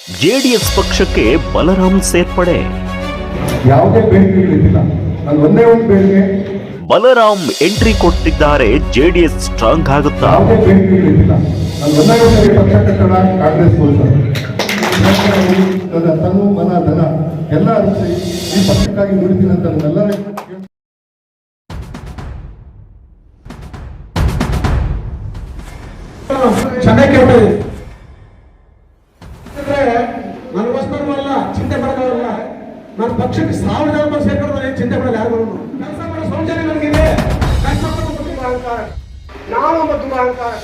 JDS ಪಕ್ಷಕ್ಕೆ ಬಲರಾಮ್ ಸೇರ್ಪಡೆ. ಯಾವುದೇ ಬೇಡಿಕೆಗಳಿಲ್ಲ. ನಾನು ಒಂದೇ ಒಂದು ಬೇಡಿಕೆ, ಬಲರಾಮ್ ಎಂಟ್ರಿ ಕೊಟ್ಟಿದ್ದಾರೆ. ಜೆಡಿಎಸ್ ಸ್ಟ್ರಾಂಗ್ ಆಗುತ್ತಾ? ಯಾವುದೇ ಬೇಡಿಕೆಗಳಿಲ್ಲ. ನಾನು ಒಂದೇ ಒಂದು ಪಕ್ಷ ಕಟ್ಟಡ ಕಾಂಗ್ರೆಸ್ ನನ್ನ ತನು ಮನ ಧನ ಎಲ್ಲ ಅರಿಸಿ ಈ ಪಕ್ಷಕ್ಕಾಗಿ ದುಡಿತೀನಿ ಅಂತ ನನ್ನೆಲ್ಲರ ಚೆನ್ನಾಗಿ ನನಗೋಸ್ಕರ ಅಲ್ಲ ಚಿಂತೆ ಮಾಡೋದಲ್ಲ. ನನ್ನ ಪಕ್ಷಕ್ಕೆ 1000 ಜನ ಸೇರ್ಕೊಂಡು ಚಿಂತೆ ಮಾಡೋದು ಯಾರು ಕೆಲಸ ಮಾಡೋ ಸೌಂದರ್ಯ ನನಗಿದೆ. ಕಷ್ಟಪಟ್ಟು ತುಂಬಾ ಅಹಂಕಾರ, ನಾವೊಬ್ಬ ತುಂಬಾ ಅಹಂಕಾರ.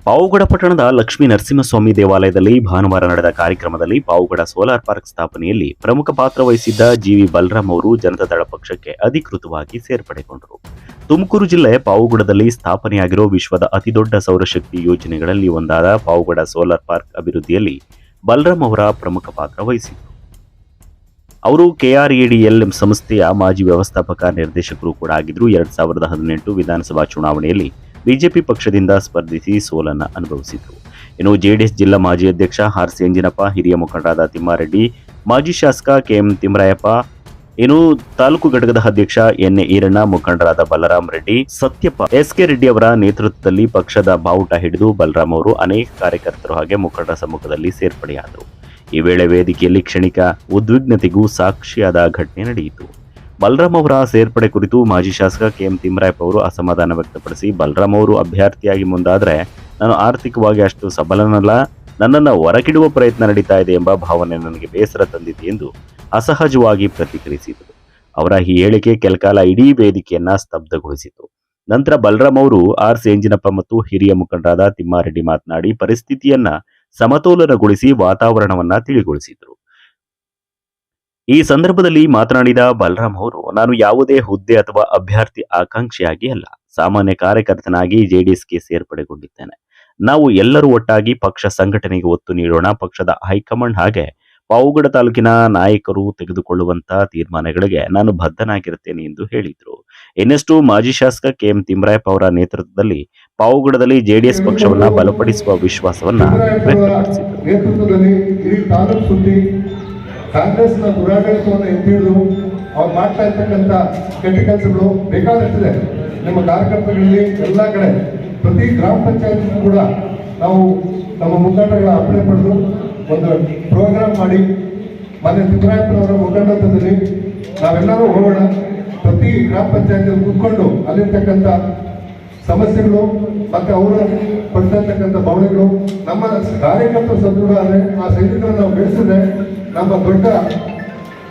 ಪಾವುಗಡ ಪಟ್ಟಣದ ಲಕ್ಷ್ಮೀ ನರಸಿಂಹಸ್ವಾಮಿ ದೇವಾಲಯದಲ್ಲಿ ಭಾನುವಾರ ನಡೆದ ಕಾರ್ಯಕ್ರಮದಲ್ಲಿ ಪಾವುಗಡ ಸೋಲಾರ್ ಪಾರ್ಕ್ ಸ್ಥಾಪನೆಯಲ್ಲಿ ಪ್ರಮುಖ ಪಾತ್ರ ವಹಿಸಿದ್ದ ಜಿವಿ ಬಲರಾಮ್ ಅವರು ಜನತಾದಳ ಪಕ್ಷಕ್ಕೆ ಅಧಿಕೃತವಾಗಿ ಸೇರ್ಪಡೆಗೊಂಡರು. ತುಮಕೂರು ಜಿಲ್ಲೆ ಪಾವುಗಡದಲ್ಲಿ ಸ್ಥಾಪನೆಯಾಗಿರುವ ವಿಶ್ವದ ಅತಿದೊಡ್ಡ ಸೌರಶಕ್ತಿ ಯೋಜನೆಗಳಲ್ಲಿ ಒಂದಾದ ಪಾವುಗಡ ಸೋಲಾರ್ ಪಾರ್ಕ್ ಅಭಿವೃದ್ಧಿಯಲ್ಲಿ ಬಲರಾಮ್ ಅವರ ಪ್ರಮುಖ ಪಾತ್ರ ವಹಿಸಿದರು. ಅವರು KREDL ಸಂಸ್ಥೆಯ ಮಾಜಿ ವ್ಯವಸ್ಥಾಪಕ ನಿರ್ದೇಶಕರು ಕೂಡ ಆಗಿದ್ರು. 2018 ವಿಧಾನಸಭಾ ಚುನಾವಣೆಯಲ್ಲಿ ಬಿಜೆಪಿ ಪಕ್ಷದಿಂದ ಸ್ಪರ್ಧಿಸಿ ಸೋಲನ್ನು ಅನುಭವಿಸಿದರು. ಇನ್ನು ಜೆಡಿಎಸ್ ಜಿಲ್ಲಾ ಮಾಜಿ ಅಧ್ಯಕ್ಷ RC ಅಂಜಿನಪ್ಪ, ಹಿರಿಯ ಮುಖಂಡರಾದ ತಿಮ್ಮಾರೆಡ್ಡಿ, ಮಾಜಿ ಶಾಸಕ KM ತಿಮ್ಮರಾಯಪ್ಪ, ಇನ್ನು ತಾಲೂಕು ಘಟಕದ ಅಧ್ಯಕ್ಷ NA ಈರಣ್ಣ, ಮುಖಂಡರಾದ ಬಲರಾಮ್ ರೆಡ್ಡಿ, ಸತ್ಯಪ್ಪ, SK ರೆಡ್ಡಿ ಅವರ ನೇತೃತ್ವದಲ್ಲಿ ಪಕ್ಷದ ಬಾವುಟ ಹಿಡಿದು ಬಲರಾಮ್ ಅವರು ಅನೇಕ ಕಾರ್ಯಕರ್ತರು ಹಾಗೆ ಮುಖಂಡರ ಸಮ್ಮುಖದಲ್ಲಿ ಸೇರ್ಪಡೆಯಾದರು. ಈ ವೇಳೆ ವೇದಿಕೆಯಲ್ಲಿ ಕ್ಷಣಿಕ ಉದ್ವಿಗ್ನತೆಗೂ ಸಾಕ್ಷಿಯಾದ ಘಟನೆ ನಡೆಯಿತು. ಬಲರಾಮ್ ಅವರ ಸೇರ್ಪಡೆ ಕುರಿತು ಮಾಜಿ ಶಾಸಕ KM ತಿಮ್ಮರಾಯಪ್ಪ ಅವರು ಅಸಮಾಧಾನ ವ್ಯಕ್ತಪಡಿಸಿ, ಬಲರಾಮ್ ಅವರು ಅಭ್ಯರ್ಥಿಯಾಗಿ ಮುಂದಾದರೆ ನಾನು ಆರ್ಥಿಕವಾಗಿ ಅಷ್ಟು ಸಬಲನಲ್ಲ, ನನ್ನನ್ನು ಹೊರಗಿಡುವ ಪ್ರಯತ್ನ ನಡೀತಾ ಇದೆ ಎಂಬ ಭಾವನೆ ನನಗೆ ಬೇಸರ ತಂದಿದೆ ಎಂದು ಅಸಹಜವಾಗಿ ಪ್ರತಿಕ್ರಿಯಿಸಿದರು. ಅವರ ಈ ಹೇಳಿಕೆ ಕೆಲಕಾಲ ಇಡೀ ವೇದಿಕೆಯನ್ನ ಸ್ತಬ್ಧಗೊಳಿಸಿತು. ನಂತರ ಬಲರಾಮ್ ಅವರು RC ಅಂಜಿನಪ್ಪ ಮತ್ತು ಹಿರಿಯ ಮುಖಂಡರಾದ ತಿಮ್ಮಾರೆಡ್ಡಿ ಮಾತನಾಡಿ ಪರಿಸ್ಥಿತಿಯನ್ನ ಸಮತೋಲನಗೊಳಿಸಿ ವಾತಾವರಣವನ್ನ ತಿಳಿಗೊಳಿಸಿದರು. ಈ ಸಂದರ್ಭದಲ್ಲಿ ಮಾತನಾಡಿದ ಬಲರಾಮ್ ಅವರು, ನಾನು ಯಾವುದೇ ಹುದ್ದೆ ಅಥವಾ ಅಭ್ಯರ್ಥಿ ಆಕಾಂಕ್ಷಿಯಾಗಿ ಅಲ್ಲ, ಸಾಮಾನ್ಯ ಕಾರ್ಯಕರ್ತನಾಗಿ ಜೆಡಿಎಸ್ಗೆ ಸೇರ್ಪಡೆಗೊಂಡಿದ್ದೇನೆ. ನಾವು ಎಲ್ಲರೂ ಒಟ್ಟಾಗಿ ಪಕ್ಷ ಸಂಘಟನೆಗೆ ಒತ್ತು ನೀಡೋಣ. ಪಕ್ಷದ ಹೈಕಮಾಂಡ್ ಹಾಗೆ ಪಾವುಗಡ ತಾಲೂಕಿನ ನಾಯಕರು ತೆಗೆದುಕೊಳ್ಳುವಂತಹ ತೀರ್ಮಾನಗಳಿಗೆ ನಾನು ಬದ್ಧನಾಗಿರುತ್ತೇನೆ ಎಂದು ಹೇಳಿದರು. ಇನ್ನಷ್ಟು ಮಾಜಿ ಶಾಸಕ KM ತಿಮ್ಮರಾಯಪ್ಪ ಅವರ ನೇತೃತ್ವದಲ್ಲಿ ಪಾವುಗಡದಲ್ಲಿ ಜೆಡಿಎಸ್ ಪಕ್ಷವನ್ನ ಬಲಪಡಿಸುವ ವಿಶ್ವಾಸವನ್ನ ವ್ಯಕ್ತಪಡಿಸಿದರು. ಕಾಂಗ್ರೆಸ್ನ ದುರಾಡಳಿತವನ್ನು ಎತ್ತಿಡಿದು ಅವ್ರು ಮಾಡ್ತಾ ಇರ್ತಕ್ಕಂಥ ಕೆಟ್ಟ ಕೆಲಸಗಳು ಬೇಕಾದಷ್ಟಿದೆ. ನಿಮ್ಮ ಕಾರ್ಯಕರ್ತರಲ್ಲಿ ಎಲ್ಲ ಕಡೆ ಪ್ರತಿ ಗ್ರಾಮ ಪಂಚಾಯತ್ ಕೂಡ ನಾವು ನಮ್ಮ ಮುಖಂಡಗಳ ಅಪ್ಪಣೆ ಪಡೆದು ಒಂದು ಪ್ರೋಗ್ರಾಮ್ ಮಾಡಿ ಮೊನ್ನೆ ತಿಮ್ಮರಾಯಪ್ಪನವರ ಮುಖಂಡತ್ವದಲ್ಲಿ ನಾವೆಲ್ಲರೂ ಹೋಗೋಣ, ಪ್ರತಿ ಗ್ರಾಮ ಪಂಚಾಯತ್ ಕೂತ್ಕೊಂಡು ಅಲ್ಲಿರ್ತಕ್ಕಂಥ ಸಮಸ್ಯೆಗಳು ಮತ್ತೆ ಅವರು ಪಡ್ತಕ್ಕಂಥ ಭಾವನೆಗಳು ನಮ್ಮ ಕಾರ್ಯಕರ್ತರು ಸದೃಢ ಆದರೆ ಆ ಸೈನಿಕರನ್ನು ನಾವು ಬೆಳೆಸಿದ್ರೆ ನಮ್ಮ ದೊಡ್ಡ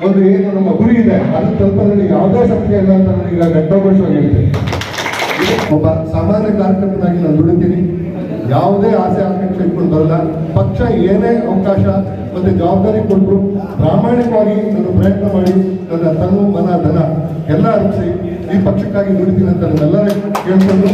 ಒಂದು ಏನು ನಮ್ಮ ಗುರಿ ಇದೆ ಅದನ್ನು ತಲುಪೋದ್ರಲ್ಲಿ ಯಾವುದೇ ಸಂಖ್ಯೆ ಇಲ್ಲ ಅಂತ ನನಗೆ ಘಟ್ಟಘೋಷವಾಗಿ ಹೇಳ್ತೇನೆ. ಒಬ್ಬ ಸಾಮಾನ್ಯ ಕಾರ್ಯಕರ್ತನಾಗಿ ನಾನು ದುಡಿತೀನಿ, ಯಾವುದೇ ಆಸೆ ಆಕಾಂಕ್ಷೆ ಇಟ್ಕೊಂಡು ಬರಲ್ಲ. ಪಕ್ಷ ಏನೇ ಅವಕಾಶ ಮತ್ತೆ ಜವಾಬ್ದಾರಿ ಕೊಟ್ಟರು ಪ್ರಾಮಾಣಿಕವಾಗಿ ನಾನು ಪ್ರಯತ್ನ ಮಾಡಿ ನನ್ನ ತನು ಮನ ಧನ ಎಲ್ಲ ಅರಿಸಿ ಈ ಪಕ್ಷಕ್ಕಾಗಿ ದುಡಿತೀನಿ ಅಂತ ನನ್ನೆಲ್ಲರೂ ಕೇಳ್ಕೊಂಡು